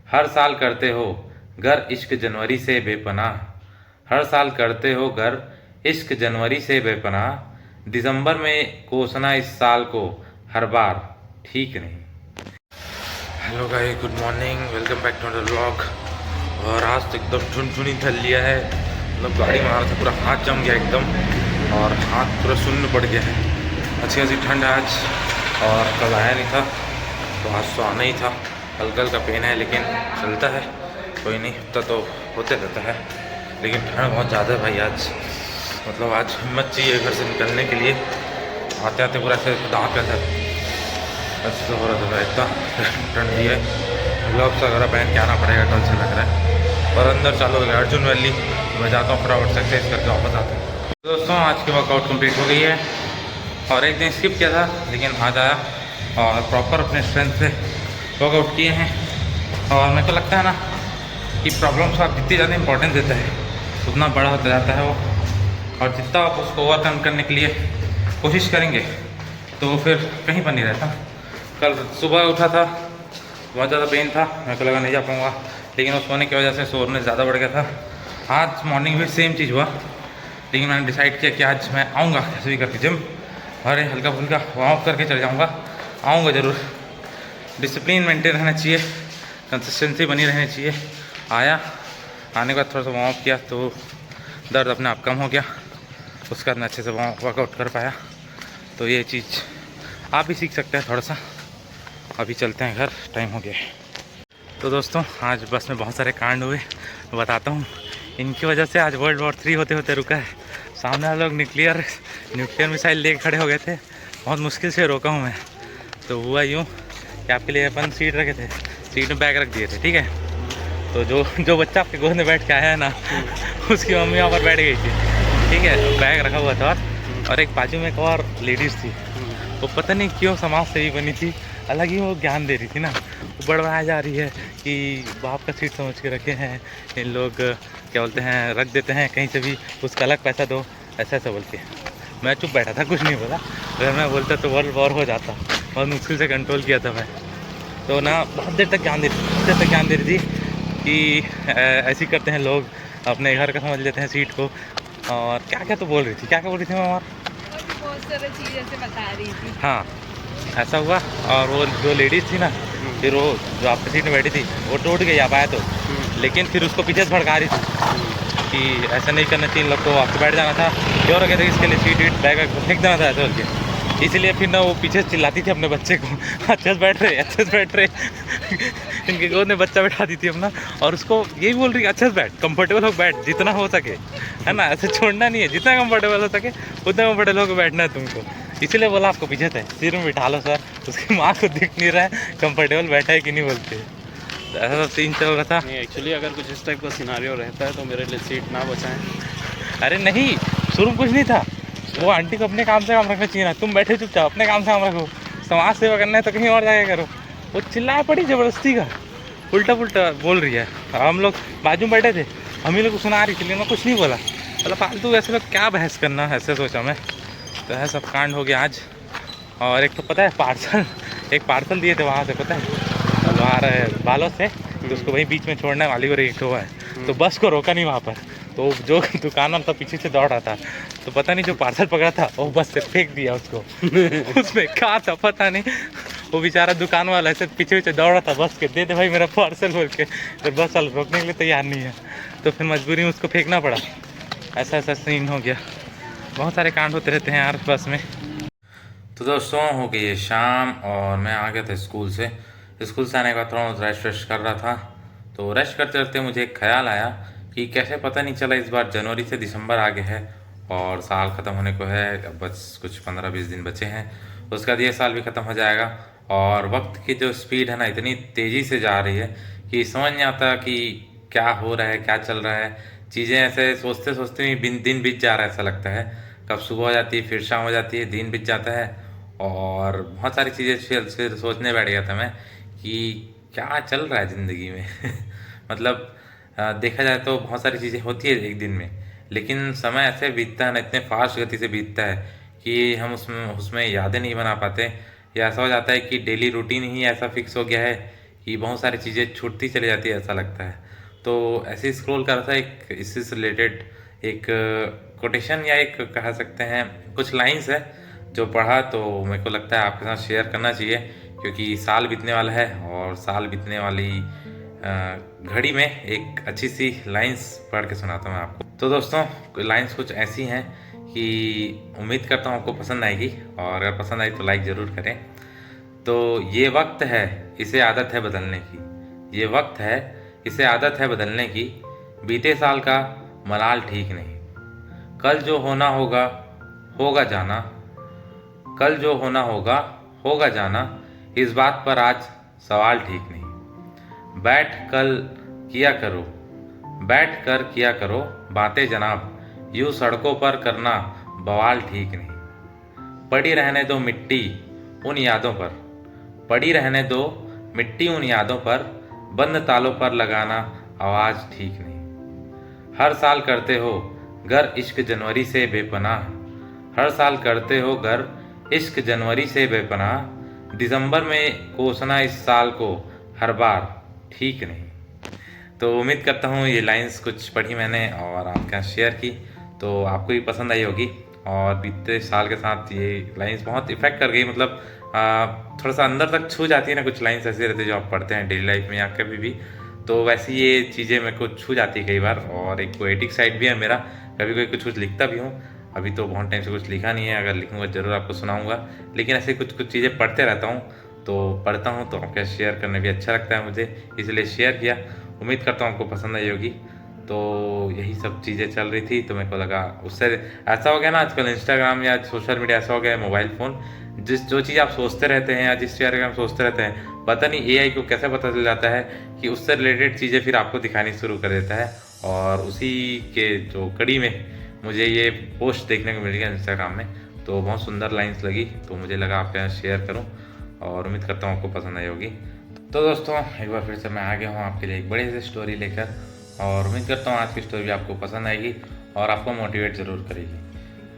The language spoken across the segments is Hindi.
हर साल करते हो घर इश्क जनवरी से बेपनाह। हर साल करते हो घर इश्क जनवरी से बेपनाह। दिसंबर में कोसना इस साल को हर बार ठीक नहीं। Hello guys, good morning, welcome back to the vlog. और आज तो एकदम ठुनठुनी धल लिया है, मतलब गाड़ी में आ रहा था पूरा हाथ जम गया एकदम, और हाथ पूरा शून्य पड़ गया है। अच्छी खासी ठंड है आज, और कल आया नहीं था तो आज तो आना ही था। हल्का हल्का पेन है लेकिन चलता है, कोई नहीं, होता तो होते रहता है। लेकिन ठंड बहुत ज़्यादा है भाई आज, मतलब आज हिम्मत चाहिए घर से निकलने के लिए। आते आते पूरा ऐसे दाँत का था, ऐसे तो हो रहा था इतना ठंडी है। ग्लव्स वगैरह पहन के आना पड़ेगा कल से लग रहा है। और अंदर चालू हो गया अर्जुन वैली, मैं जाता हूँ फटाफट से एक्सरसाइज करके वापस आता हूँ। दोस्तों आज की वर्कआउट कंप्लीट हो गई है, और एक दिन स्किप किया था लेकिन आज आया और प्रॉपर अपने स्ट्रेंथ से वर्कआउट किए हैं। और मेरे को लगता है ना कि प्रॉब्लम्स को आप जितनी ज़्यादा इंपॉर्टेंस देते हैं उतना बड़ा होता जाता है वो, और जितना आप उसको ओवरकम करने के लिए कोशिश करेंगे तो फिर कहीं पर नहीं रहता। कल सुबह उठा था, बहुत ज़्यादा पेन था, मेरे को लगा नहीं जा पाऊँगा, लेकिन उस सोने की वजह से सोरनेस ज़्यादा बढ़ गया था। आज मॉर्निंग भी सेम चीज़ हुआ, लेकिन मैंने डिसाइड किया कि आज मैं आऊँगा कैसे भी करके जिम, और हल्का फुल्का वार्म अप करके चले जाऊँगा। आऊँगा ज़रूर, डिसिप्लिन मेंटेन रहना चाहिए, कंसिस्टेंसी बनी रहनी चाहिए। आया, आने के बाद थोड़ा सा वार्म अप किया तो दर्द अपने आप कम हो गया, उसके बाद मैं अच्छे से वर्कआउट कर पाया। तो ये चीज़ आप भी सीख सकते हैं थोड़ा सा। अभी चलते हैं घर, टाइम हो गया है। तो दोस्तों आज बस में बहुत सारे कांड हुए, बताता हूँ। इनकी वजह से आज वर्ल्ड वॉर 3 होते होते रुका है। सामने वाले लोग न्यूक्लियर मिसाइल लेके खड़े हो गए थे, बहुत मुश्किल से रोका हूँ मैं। तो हुआ यूँ कि आपके लिए अपन सीट रखे थे, सीट में बैग रख दिए थे, ठीक है। तो जो बच्चा आपके गोद में बैठ के आया है ना उसकी मम्मी वहाँ पर बैठ गई थी, ठीक है। बैग रखा हुआ था, और एक बाजू में एक और लेडीज़ थी, वो पता नहीं क्यों समाज सेवी बनी थी, अलग ही वो ज्ञान दे रही थी ना। वो बढ़ाया जा रही है कि बाप का सीट समझ के रखे हैं इन लोग, क्या बोलते हैं, रख देते हैं कहीं से भी, उसका अलग पैसा दो, ऐसा ऐसा बोलती है। मैं चुप बैठा था, कुछ नहीं बोला। अगर मैं बोलता तो वर्ल्ड वॉर हो जाता, बहुत मुश्किल से कंट्रोल किया था मैं। तो ना बहुत देर तक ज्ञान दे रही थी कि ऐसे ही करते हैं लोग, अपने घर का समझ लेते हैं सीट को। और क्या क्या तो बोल रही थी, क्या क्या बोल रही थी मैं, और बहुत सारी चीज़ें से बता रही थी। हाँ ऐसा हुआ। और वो जो लेडीज़ थी ना, फिर वो जो आपकी सीट में बैठी थी वो टूट गई आप आए तो, लेकिन फिर उसको पीछे से भड़का रही थी कि ऐसा नहीं करना चाहिए, लोग को आपको बैठ जाना था, क्यों रखे थे इसके लिए सीट वीट बैग फेंक देना था ऐसे बोल के। इसलिए फिर ना वो पीछे से चिल्लाती थी अपने बच्चे को, अच्छे से बैठ रहे, अच्छे से बैठ रहे इनके गोद में बच्चा बैठा दी थी अपना, और उसको यही बोल रही है अच्छे से बैठ, कंफर्टेबल हो बैठ जितना हो सके, है ना, ऐसे छोड़ना नहीं है, जितना कंफर्टेबल हो सके उतना कंफर्टेबल होकर बैठना है तुमको। इसीलिए बोला आपको पीछे थे, सिर में बिठा लो सर। उसकी माँ को दिख नहीं रहा है कंफर्टेबल बैठा है कि नहीं बोलते। तो ऐसा सब सीन चल रहा था। नहीं, एक्चुअली अगर कुछ इस टाइप का सिनारियो रहता है तो मेरे लिए सीट ना बचाएं। अरे नहीं, शुरू में कुछ नहीं था, वो आंटी को अपने काम से काम रखना चाहिए ना, तुम बैठे चुपचाप अपने काम से काम रखो, समाज सेवा करना है तो कहीं और जाके करो। वो चिल्लाया पड़ी ज़बरदस्ती का, उल्टा पुल्टा बोल रही है। हम लोग बाजू में बैठे थे, हम ही लोग को सुना रही थी, लेकिन मैं कुछ नहीं बोला, मतलब फालतू ऐसे लोग क्या बहस करना, ऐसे सोचा मैं। तो है सब कांड हो गया आज। और एक तो पता है एक पार्सल दिए थे वहाँ से, पता है वहाँ बालों से, तो उसको वहीं बीच में छोड़ना है, वाली को रेट हुआ है, तो बस को रोका नहीं वहाँ पर। तो जो दुकान वाला था पीछे से दौड़ रहा था, तो पता नहीं जो पार्सल पकड़ा था वो बस से फेंक दिया उसको उसमें कहा था पता नहीं, वो बेचारा दुकान वाला ऐसे पीछे पीछे दौड़ रहा था बस के, दे दे भाई मेरा पार्सल बोल के, फिर बस वाला रोकने के लिए तैयार नहीं है, तो फिर मजबूरी में उसको फेंकना पड़ा। ऐसा ऐसा सीन हो गया। बहुत सारे कांड होते रहते हैं यार बस में। तो दोस्तों हो गई है शाम, और मैं आ गया था स्कूल से आने के बाद थोड़ा रेस्ट कर रहा था। तो रेस्ट करते करते मुझे एक ख्याल आया कि कैसे पता नहीं चला इस बार जनवरी से दिसंबर आ गया है, और साल ख़त्म होने को है, अब बस कुछ 15-20 दिन बचे हैं, उसके बाद ये साल भी ख़त्म हो जाएगा। और वक्त की जो स्पीड है ना इतनी तेज़ी से जा रही है कि समझ नहीं आता कि क्या हो रहा है, क्या चल रहा है। चीज़ें ऐसे सोचते सोचते ही दिन बीत जा रहा है, ऐसा लगता है। कब सुबह हो जाती है, फिर शाम हो जाती है, दिन बीत जाता है, और बहुत सारी चीज़ें फिर सोचने बैठ गया था मैं कि क्या चल रहा है ज़िंदगी में मतलब देखा जाए तो बहुत सारी चीज़ें होती है एक दिन में, लेकिन समय ऐसे बीतता है ना, इतने फास्ट गति से बीतता है कि हम उसमें उसमें यादें नहीं बना पाते, या ऐसा हो जाता है कि डेली रूटीन ही ऐसा फिक्स हो गया है कि बहुत सारी चीज़ें छूटती चली जाती है, ऐसा लगता है। तो ऐसे ही स्क्रॉल कर रहा था, एक इससे रिलेटेड एक कोटेशन या एक कह सकते हैं कुछ लाइंस है जो पढ़ा, तो मेरे को लगता है आपके साथ शेयर करना चाहिए, क्योंकि साल बीतने वाला है और साल बीतने वाली घड़ी में एक अच्छी सी लाइंस पढ़ के सुनाता हूँ मैं आपको। तो दोस्तों, लाइंस कुछ ऐसी हैं कि उम्मीद करता हूँ आपको पसंद आएगी, और अगर पसंद आई तो लाइक ज़रूर करें। तो ये वक्त है, इसे आदत है बदलने की। ये वक्त है, इसे आदत है बदलने की। बीते साल का मलाल ठीक नहीं। कल जो होना होगा होगा जाना। कल जो होना होगा होगा जाना। इस बात पर आज सवाल ठीक नहीं। बैठ कर किया करो बातें जनाब। यूं सड़कों पर करना बवाल ठीक नहीं। पड़ी रहने दो मिट्टी उन यादों पर। पड़ी रहने दो मिट्टी उन यादों पर। बंद तालों पर लगाना आवाज़ ठीक नहीं। हर साल करते हो गर इश्क जनवरी से बेपनाह। हर साल करते हो गर इश्क जनवरी से बेपनाह। दिसंबर में कोसना इस साल को हर बार ठीक नहीं। तो उम्मीद करता हूँ ये लाइंस कुछ पढ़ी मैंने और आपके साथ शेयर की, तो आपको भी पसंद आई होगी। और बीते साल के साथ ये लाइंस बहुत इफ़ेक्ट कर गई, मतलब थोड़ा सा अंदर तक छू जाती है ना। कुछ लाइंस ऐसे रहते हैं जो आप पढ़ते हैं डेली लाइफ में या कभी भी, तो वैसी ये चीज़ें मेरे को छू जाती है कई बार। और एक पोएटिक साइड भी है मेरा, कभी कोई कुछ लिखता भी हूँ। अभी तो बहुत टाइम से कुछ लिखा नहीं है, अगर लिखूँगा ज़रूर आपको सुनाऊँगा। लेकिन ऐसे कुछ चीज़ें पढ़ते रहता हूँ, तो पढ़ता हूँ तो आपके शेयर करने भी अच्छा लगता है मुझे, इसलिए शेयर किया। उम्मीद करता हूँ आपको पसंद आई होगी। तो यही सब चीज़ें चल रही थी, तो मेरे को लगा उससे ऐसा हो गया ना आजकल इंस्टाग्राम या सोशल मीडिया ऐसा हो गया है, मोबाइल फ़ोन, जो चीज़ आप सोचते रहते हैं या जिस चीज़ के हम सोचते रहते हैं, पता नहीं एआई को कैसे पता चल जाता है कि उससे रिलेटेड चीज़ें फिर आपको दिखानी शुरू कर देता है। और उसी के जो कड़ी में मुझे ये पोस्ट देखने को मिल गया इंस्टाग्राम में, तो बहुत सुंदर लाइन्स लगी, तो मुझे लगा आपके यहाँ शेयर करूँ और उम्मीद करता हूँ आपको पसंद आई होगी। तो दोस्तों, एक बार फिर से मैं आ गया हूँ आपके लिए एक बड़ी सी स्टोरी लेकर, और उम्मीद करता हूँ आज की स्टोरी भी आपको पसंद आएगी और आपको मोटिवेट ज़रूर करेगी।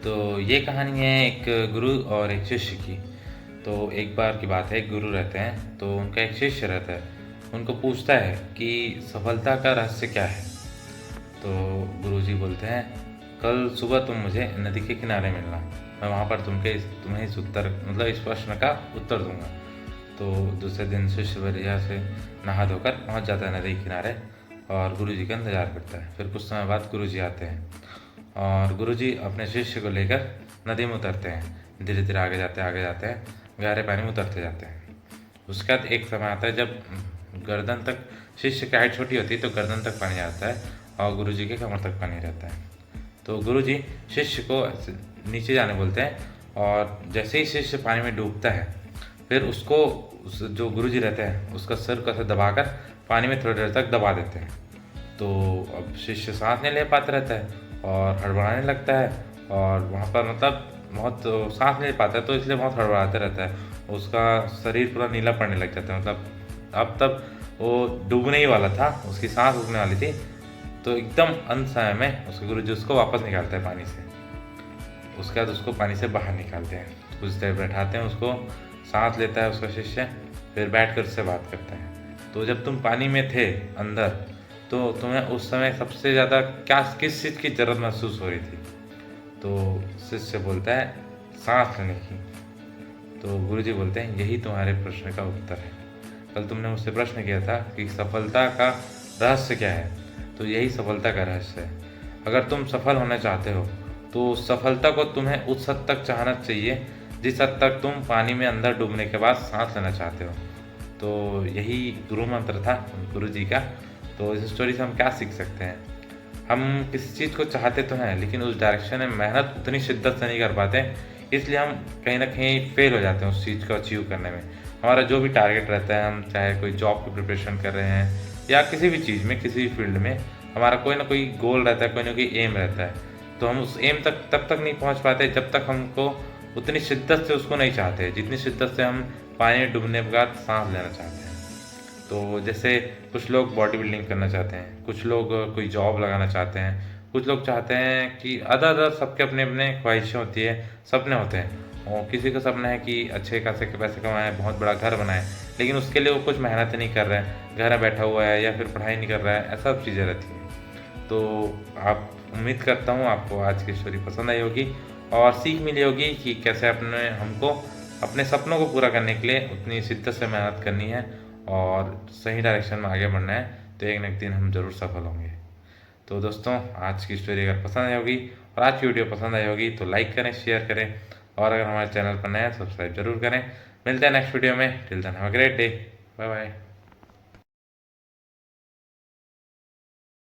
तो ये कहानी है एक गुरु और एक शिष्य की। तो एक बार की बात है, एक गुरु रहते हैं, तो उनका एक शिष्य रहता है। उनको पूछता है कि सफलता का रहस्य क्या है। तो गुरुजी बोलते हैं, कल सुबह तुम मुझे नदी के किनारे मिलना, मैं वहाँ पर तुम्हें इस प्रश्न का उत्तर दूंगा। तो दूसरे दिन शिष्य बढ़िया से नहा धोकर पहुँच जाता है नदी के किनारे और गुरुजी का इंतजार करता है। फिर कुछ समय बाद गुरुजी आते हैं और गुरुजी अपने शिष्य को लेकर नदी में उतरते हैं। धीरे धीरे आगे जाते हैं, गहरे पानी में उतरते जाते हैं। उसके बाद एक समय आता है जब गर्दन तक, शिष्य की हाइट छोटी होती है तो गर्दन तक पानी आता है और गुरुजी के कमर तक पानी रहता है। तो गुरुजी शिष्य को नीचे जाने बोलते हैं, और जैसे ही शिष्य पानी में डूबता है, फिर उसको जो गुरुजी रहते हैं उसका सिर को दबाकर पानी में थोड़ी देर तक दबा देते हैं। तो अब शिष्य सांस नहीं ले पाता रहता है और हड़बड़ाने लगता है, और वहाँ पर बहुत सांस नहीं ले पाता है, तो इसलिए बहुत हड़बड़ाते रहता है। उसका शरीर पूरा नीला पड़ने लग जाता है, अब तब वो डूबने ही वाला था, उसकी सांस रुकने वाली थी। तो एकदम अंत समय में उसके गुरुजी उसको वापस निकालते हैं पानी से। उसके बाद उसको पानी से बाहर निकालते हैं, कुछ देर बैठाते हैं उसको, सांस लेता है उसका शिष्य, फिर बैठकर उससे बात करता है। तो जब तुम पानी में थे अंदर, तो तुम्हें उस समय सबसे ज़्यादा किस चीज़ की ज़रूरत महसूस हो रही थी। तो शिष्य बोलता है, सांस लेने की। तो गुरुजी बोलते हैं, यही तुम्हारे प्रश्न का उत्तर है। कल तुमने मुझसे प्रश्न किया था कि सफलता का रहस्य क्या है, तो यही सफलता का रहस्य है। अगर तुम सफल होना चाहते हो तो सफलता को तुम्हें उस हद तक चाहना चाहिए जिस हद तक तुम पानी में अंदर डूबने के बाद सांस लेना चाहते हो। तो यही गुरु मंत्र था गुरुजी का। तो इस स्टोरी से हम क्या सीख सकते हैं? हम किसी चीज़ को चाहते तो हैं, लेकिन उस डायरेक्शन में मेहनत उतनी शिद्दत से नहीं कर पाते, इसलिए हम कहीं ना कहीं फेल हो जाते हैं उस चीज़ को अचीव करने में। हमारा जो भी टारगेट रहता है, हम चाहे कोई जॉब की प्रिपरेशन कर रहे हैं या किसी भी चीज़ में, किसी भी फील्ड में, हमारा कोई ना कोई गोल रहता है, कोई ना कोई एम रहता है। तो हम उस एम तक तब तक नहीं पहुंच पाते जब तक हमको उतनी शिद्दत से उसको नहीं चाहते जितनी शिद्दत से हम पानी में डूबने के बाद सांस लेना चाहते हैं। तो जैसे कुछ लोग बॉडी बिल्डिंग करना चाहते हैं, कुछ लोग कोई जॉब लगाना चाहते हैं, कुछ लोग चाहते हैं कि अदर सबके अपने अपने ख्वाहिशें होती है, सपने होते हैं, और किसी का सपना है कि अच्छे खासे के पैसे कमाए, बहुत बड़ा घर बनाए, लेकिन उसके लिए वो कुछ मेहनत नहीं कर रहा है, घर में बैठा हुआ है या फिर पढ़ाई नहीं कर रहा है, ऐसा सब चीज़ें रहती हैं। तो आप उम्मीद करता हूँ आपको आज की स्टोरी पसंद आई होगी और सीख मिली होगी कि कैसे हमको अपने सपनों को पूरा करने के लिए उतनी शिद्दत से मेहनत करनी है और सही डायरेक्शन में आगे बढ़ना है, तो एक न एक दिन हम ज़रूर सफल होंगे। तो दोस्तों, आज की स्टोरी अगर पसंद आई होगी और आज की वीडियो पसंद आई होगी तो लाइक करें, शेयर करें और अगर हमारे चैनल पर नए हैं सब्सक्राइब जरूर करें। मिलते हैं नेक्स्ट वीडियो में। Till then have a great day. Bye bye.